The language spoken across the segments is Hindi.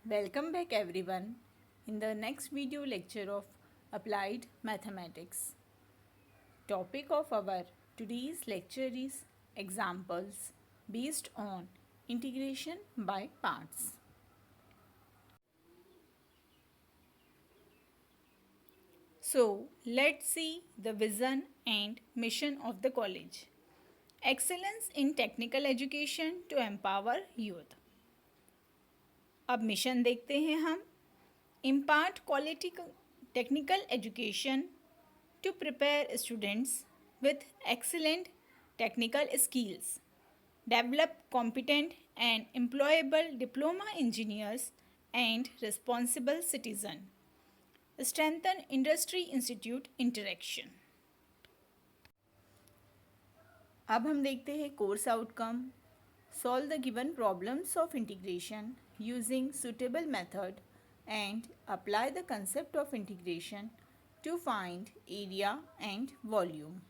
Welcome back everyone in the next video lecture of Applied Mathematics. Topic of our today's lecture is examples based on integration by parts. So let's see the vision and mission of the college. Excellence in technical education to empower youth. अब मिशन देखते हैं हम. Impart quality technical education to prepare students with excellent technical skills, develop competent and employable diploma engineers and responsible citizen, strengthen industry institute interaction. अब हम देखते हैं course outcome. Solve the given problems of integration using suitable method and apply the concept of integration to find area and volume.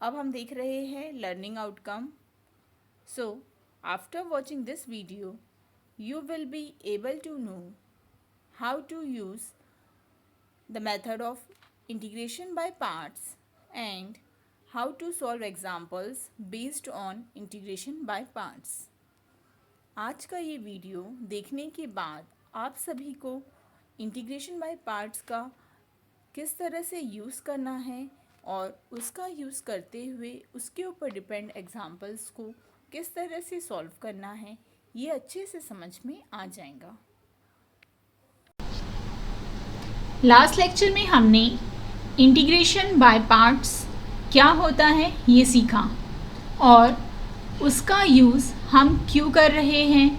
अब हम देख रहे हैं learning outcome. So, after watching this video, you will be able to know how to use the method of integration by parts and how to solve examples based on integration by parts. आज का ये वीडियो देखने के बाद आप सभी को इंटीग्रेशन बाय पार्ट्स का किस तरह से यूज़ करना है और उसका यूज़ करते हुए उसके ऊपर डिपेंड एग्जाम्पल्स को किस तरह से सॉल्व करना है, ये अच्छे से समझ में आ जाएगा. लास्ट लेक्चर में हमने इंटीग्रेशन बाय पार्ट्स क्या होता है ये सीखा और उसका यूज़ हम क्यों कर रहे हैं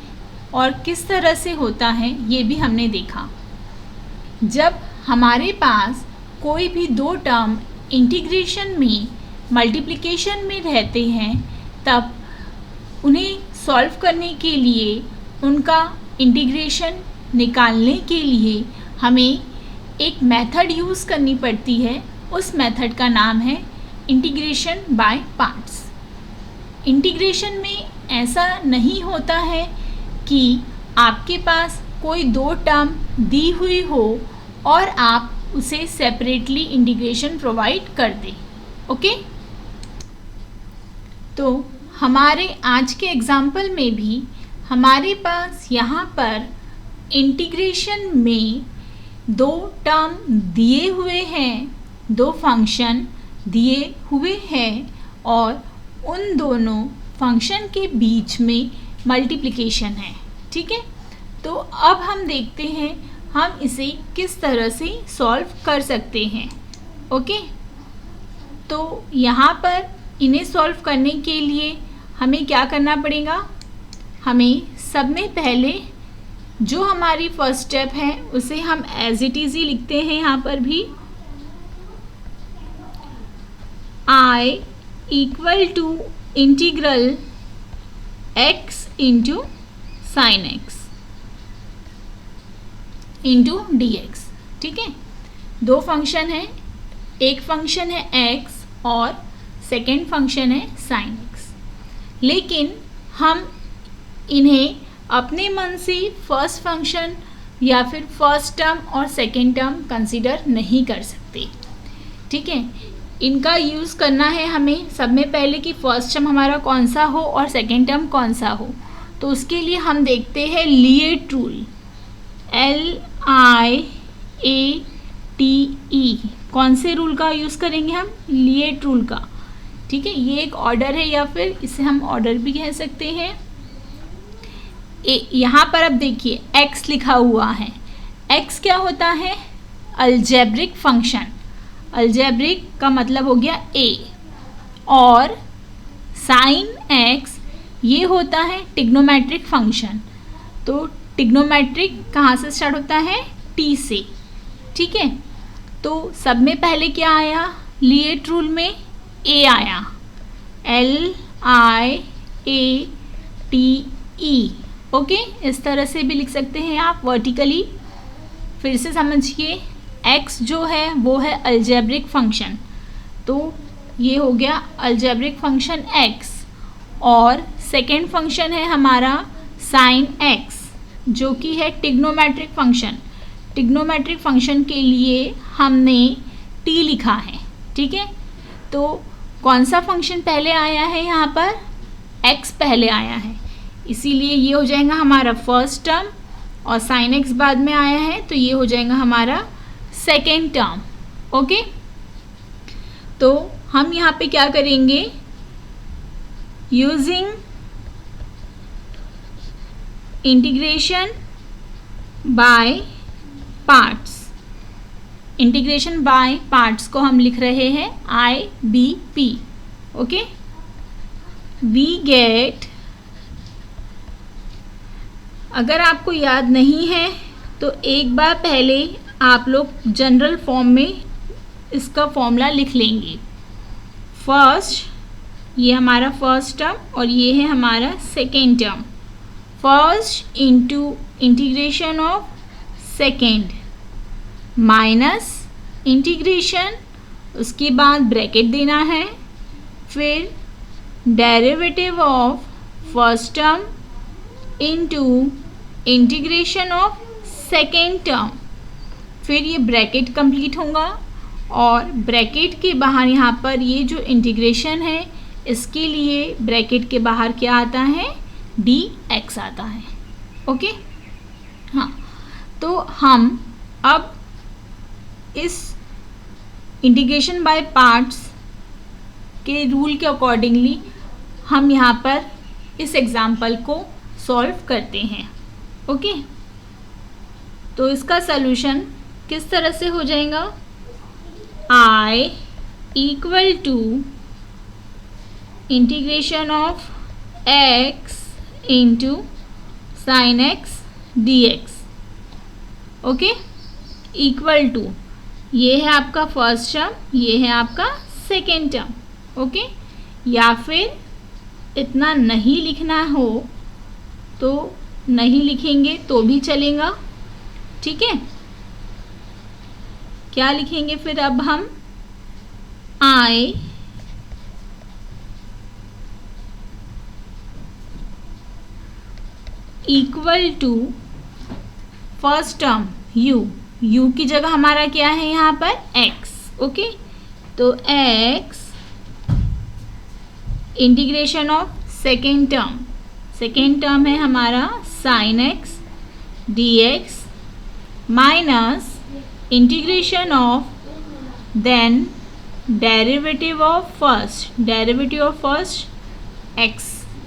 और किस तरह से होता है ये भी हमने देखा. जब हमारे पास कोई भी दो टर्म इंटीग्रेशन में मल्टीप्लिकेशन में रहते हैं तब उन्हें सॉल्व करने के लिए उनका इंटीग्रेशन निकालने के लिए हमें एक मेथड यूज़ करनी पड़ती है. उस मेथड का नाम है इंटीग्रेशन बाय पार्ट्स. इंटीग्रेशन में ऐसा नहीं होता है कि आपके पास कोई दो टर्म दी हुई हो और आप उसे सेपरेटली इंटीग्रेशन प्रोवाइड कर दें. ओके, तो हमारे आज के एग्जाम्पल में भी हमारे पास यहाँ पर इंटीग्रेशन में दो टर्म दिए हुए हैं, दो फंक्शन दिए हुए हैं और उन दोनों फंक्शन के बीच में मल्टीप्लिकेशन है. ठीक है, तो अब हम देखते हैं हम इसे किस तरह से सॉल्व कर सकते हैं. ओके, तो यहाँ पर इन्हें सॉल्व करने के लिए हमें क्या करना पड़ेगा. हमें सब में पहले जो हमारी फर्स्ट स्टेप है उसे हम एज इट इज़ ही लिखते हैं. यहाँ पर भी I equal to integral x into sine x into dx. ठीक है, दो फंक्शन है, एक फंक्शन है x और सेकेंड फंक्शन है साइन x. लेकिन हम इन्हें अपने मन से फर्स्ट फंक्शन या फिर फर्स्ट टर्म और सेकेंड टर्म कंसीडर नहीं कर सकते. ठीक है, इनका यूज़ करना है हमें सब में पहले कि फर्स्ट टर्म हमारा कौन सा हो और सेकेंड टर्म कौन सा हो. तो उसके लिए हम देखते हैं लिएट रूल. LIATE कौन से रूल का यूज़ करेंगे हम? लिएट रूल का. ठीक है, ये एक ऑर्डर है या फिर इसे हम ऑर्डर भी कह सकते हैं. यहाँ पर अब देखिए x लिखा हुआ है. x क्या होता है? Algebraic function. अलजेब्रिक का मतलब हो गया a और साइन x ये होता है टिग्नोमेट्रिक फंक्शन. तो टिग्नोमेट्रिक कहाँ से स्टार्ट होता है? t से. ठीक है, तो सब में पहले क्या आया? लिएट रूल में a आया. LIATE. ओके, इस तरह से भी लिख सकते हैं आप वर्टिकली. फिर से समझिए, x जो है वो है अलजेब्रिक फंक्शन. तो ये हो गया अलजेब्रिक फंक्शन x और सेकेंड फंक्शन है हमारा साइन x. जो कि है ट्रिग्नोमेट्रिक फंक्शन। ट्रिग्नोमेट्रिक फंक्शन के लिए हमने t लिखा है, ठीक है। तो कौन सा फंक्शन पहले आया है, यहाँ पर x पहले आया है, इसीलिए ये हो जाएगा हमारा फर्स्ट टर्म, और साइन x बाद में आया है तो ये हो जाएगा हमारा सेकेंड टर्म। ओके, तो हम यहाँ पे क्या करेंगे, using integration by parts. Integration by parts को हम लिख रहे हैं IBP। ओके, वी गेट, अगर आपको याद नहीं है तो एक बार पहले आप लोग जनरल फॉर्म में इसका फॉर्मूला लिख लेंगे। फर्स्ट, ये हमारा फर्स्ट टर्म और ये है हमारा second term. First into integration of second minus integration, उसके बाद ब्रैकेट देना है, फिर derivative of first term into integration of second term, फिर ये ब्रैकेट कंप्लीट होगा और ब्रैकेट के बाहर यहाँ पर ये जो इंटीग्रेशन है इसके लिए ब्रैकेट के बाहर क्या आता है, dx आता है। ओके, हाँ, तो हम अब इस इंटीग्रेशन बाय पार्ट्स के रूल के अकॉर्डिंगली हम यहाँ पर इस एग्जाम्पल को सॉल्व करते हैं। ओके, तो इसका सलूशन किस तरह से हो जाएगा, I equal to integration of x into sine x dx। Okay, equal to, ये है आपका फर्स्ट टर्म, ये है आपका सेकेंड टर्म। ओके, या फिर इतना नहीं लिखना हो तो नहीं लिखेंगे तो भी चलेगा, ठीक है। क्या लिखेंगे फिर अब हम, I equal to first term u की जगह हमारा क्या है यहाँ पर x। ओके, तो x integration of second term है हमारा sine x dx minus integration of then derivative of first x,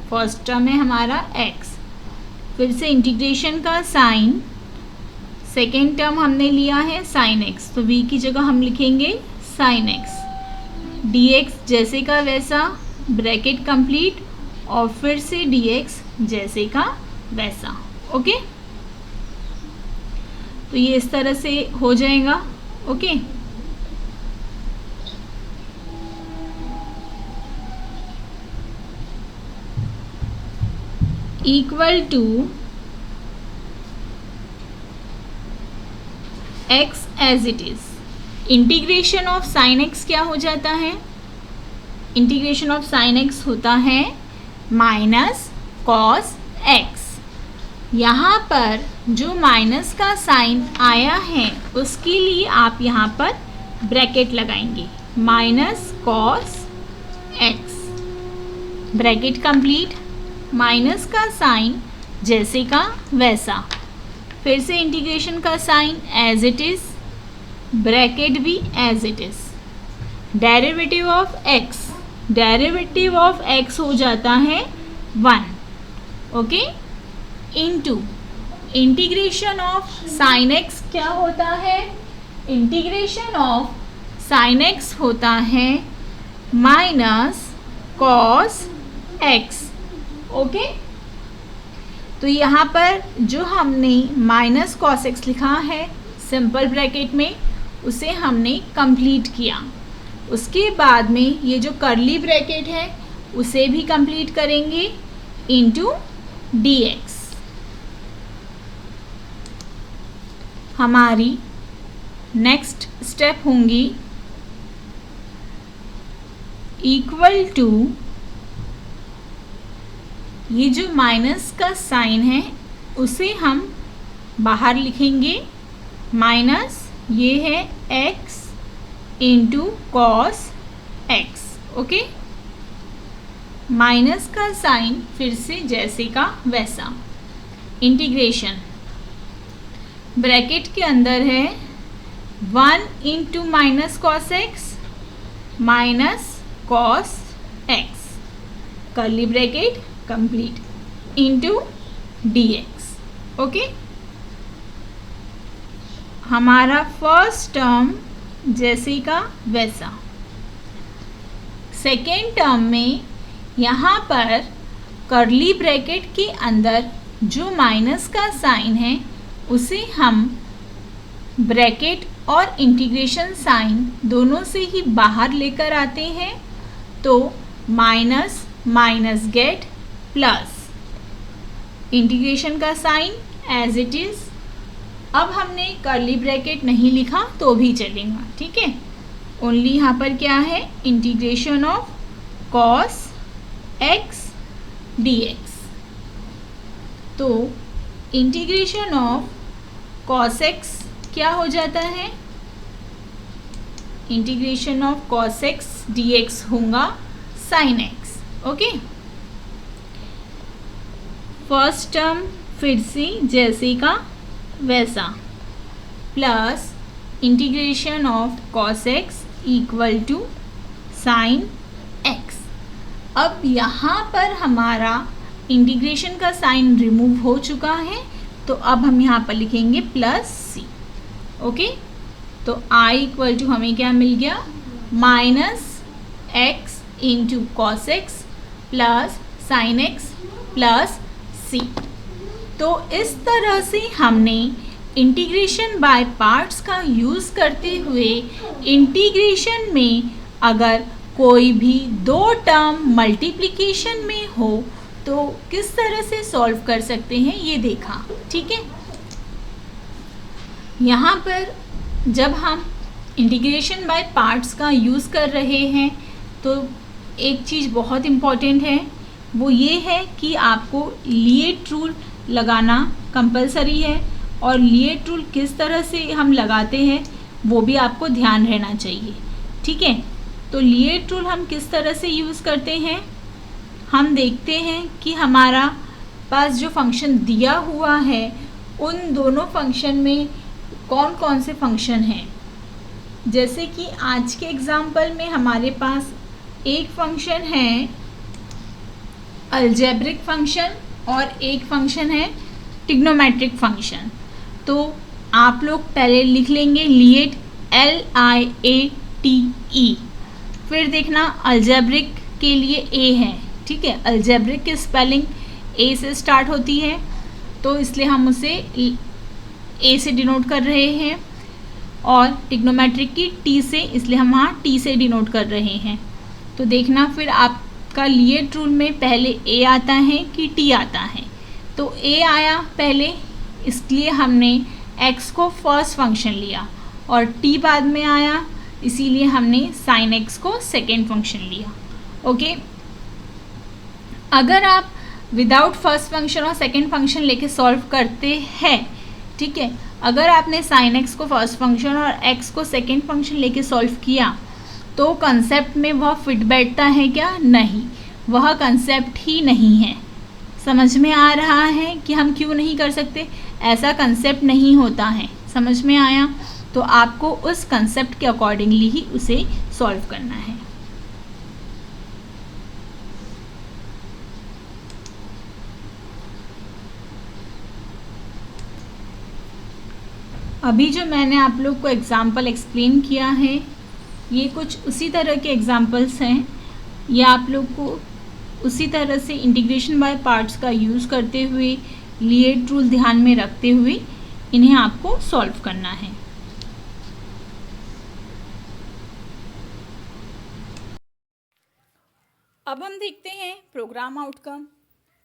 first term है हमारा x, फिर से इंटीग्रेशन का साइन, सेकेंड टर्म हमने लिया है साइन x, तो v की जगह हम लिखेंगे साइन x dx जैसे का वैसा, ब्रैकेट कंप्लीट, और फिर से dx जैसे का वैसा। ओके, तो ये इस तरह से हो जाएगा। Okay, equal to x as it is, integration of sine x क्या हो जाता है, इंटीग्रेशन ऑफ साइन x होता है माइनस कॉस x। यहाँ पर जो माइनस का साइन आया है उसके लिए आप यहाँ पर ब्रैकेट लगाएंगे, minus cos x, bracket complete, minus का साइन जैसे का वैसा, फिर से इंटीग्रेशन का sign as it is, bracket भी as it is, derivative of x हो जाता है 1। Okay, into integration of sine x क्या होता है, इंटीग्रेशन ऑफ साइन x होता है माइनस कॉस x। ओके, तो यहाँ पर जो हमने माइनस कॉस x लिखा है सिंपल ब्रैकेट में, उसे हमने कंप्लीट किया। उसके बाद में ये जो कर्ली ब्रैकेट है उसे भी कंप्लीट करेंगे इनटू dx। हमारी नेक्स्ट स्टेप होंगी इक्वल टू, ये जो माइनस का साइन है उसे हम बाहर लिखेंगे, माइनस ये है x into cos x। Okay, minus का साइन फिर से जैसे का वैसा, इंटीग्रेशन ब्रैकेट के अंदर है 1 into minus cos x minus cos x, curly bracket complete, into dx। Okay, हमारा फर्स्ट टर्म जैसे का वैसा। सेकेंड टर्म में यहाँ पर कर्ली ब्रैकेट के अंदर जो माइनस का साइन है उसे हम ब्रैकेट और इंटीग्रेशन साइन दोनों से ही बाहर लेकर आते हैं, तो minus minus gate plus, integration का साइन एज इट इज़। अब हमने कर्ली ब्रैकेट नहीं लिखा तो भी चलेगा, ठीक है। ओनली यहाँ पर क्या है, integration of cos x dx। तो इंटीग्रेशन ऑफ कॉस एक्स क्या हो जाता है, integration of cos x dx होगा sine x. Okay, first term फिर से जैसे का वैसा, plus integration of cos x equal to sine x. अब यहाँ पर हमारा इंटीग्रेशन का साइन रिमूव हो चुका है, तो अब हम यहाँ पर लिखेंगे प्लस सी। ओके, तो i इक्वल टू हमें क्या मिल गया, minus x into cos x plus sine x plus C. तो इस तरह से हमने इंटीग्रेशन बाय पार्ट्स का यूज़ करते हुए इंटीग्रेशन में अगर कोई भी दो टर्म मल्टीप्लिकेशन में हो तो किस तरह से सॉल्व कर सकते हैं ये देखा, ठीक है। यहाँ पर जब हम इंटीग्रेशन बाय पार्ट्स का यूज़ कर रहे हैं तो एक चीज़ बहुत इम्पॉर्टेंट है, वो ये है कि आपको लिएट रूल लगाना कंपलसरी है, और लिएट रूल किस तरह से हम लगाते हैं वो भी आपको ध्यान रहना चाहिए, ठीक है। तो लिएट रूल हम किस तरह से यूज़ करते हैं, हम देखते हैं कि हमारा पास जो फंक्शन दिया हुआ है उन दोनों फंक्शन में कौन कौन से फंक्शन हैं। जैसे कि आज के एग्जाम्पल में हमारे पास एक फंक्शन है अलजेब्रिक फंक्शन और एक फंक्शन है ट्रिग्नोमेट्रिक फंक्शन। तो आप लोग पहले लिख लेंगे लिएट LIATE, फिर देखना अलजेब्रिक के लिए A है, ठीक है। अलजेब्रिक की स्पेलिंग A से स्टार्ट होती है तो इसलिए हम उसे A से डिनोट कर रहे हैं, और ट्रिग्नोमेट्रिक की T से, इसलिए हम वहाँ T से डिनोट कर रहे हैं। तो देखना फिर आपका लिएट रूल में पहले A आता है कि T आता है। तो A आया पहले, इसलिए हमने x को फर्स्ट फंक्शन लिया, और T बाद में आया इसीलिए हमने साइन x को सेकेंड फंक्शन लिया। ओके, अगर आप विदाउट फर्स्ट फंक्शन और सेकेंड फंक्शन लेके सॉल्व करते हैं, ठीक है, अगर आपने साइन x को फर्स्ट फंक्शन और x को सेकेंड फंक्शन लेके सॉल्व किया तो कंसेप्ट में वह फिट बैठता है क्या, नहीं, वह कंसेप्ट ही नहीं है। समझ में आ रहा है कि हम क्यों नहीं कर सकते, ऐसा कंसेप्ट नहीं होता है। समझ में आया, तो आपको उस कंसेप्ट के अकॉर्डिंगली ही उसे सॉल्व करना है। अभी जो मैंने आप लोग को एग्जाम्पल एक्सप्लेन किया है ये कुछ उसी तरह के एग्जाम्पल्स हैं। ये आप लोग को उसी तरह से इंटीग्रेशन बाय पार्ट्स का यूज़ करते हुए लिएट रूल ध्यान में रखते हुए इन्हें आपको सॉल्व करना है। अब हम देखते हैं प्रोग्राम आउटकम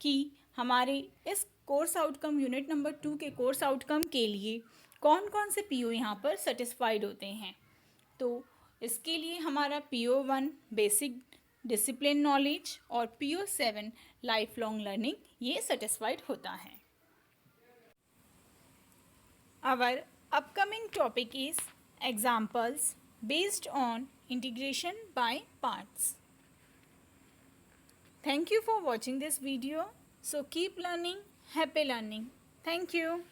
कि हमारे इस कोर्स आउटकम यूनिट नंबर 2 के कोर्स आउटकम के लिए कौन कौन से PO यहाँ पर सेटिस्फाइड होते हैं। तो इसके लिए हमारा PO1 बेसिक डिसिप्लिन नॉलेज और PO7 लाइफ लॉन्ग लर्निंग ये सेटिस्फाइड होता है। Our upcoming topic is examples based on integration by parts. Thank you for watching this video. So keep learning, happy learning. Thank you.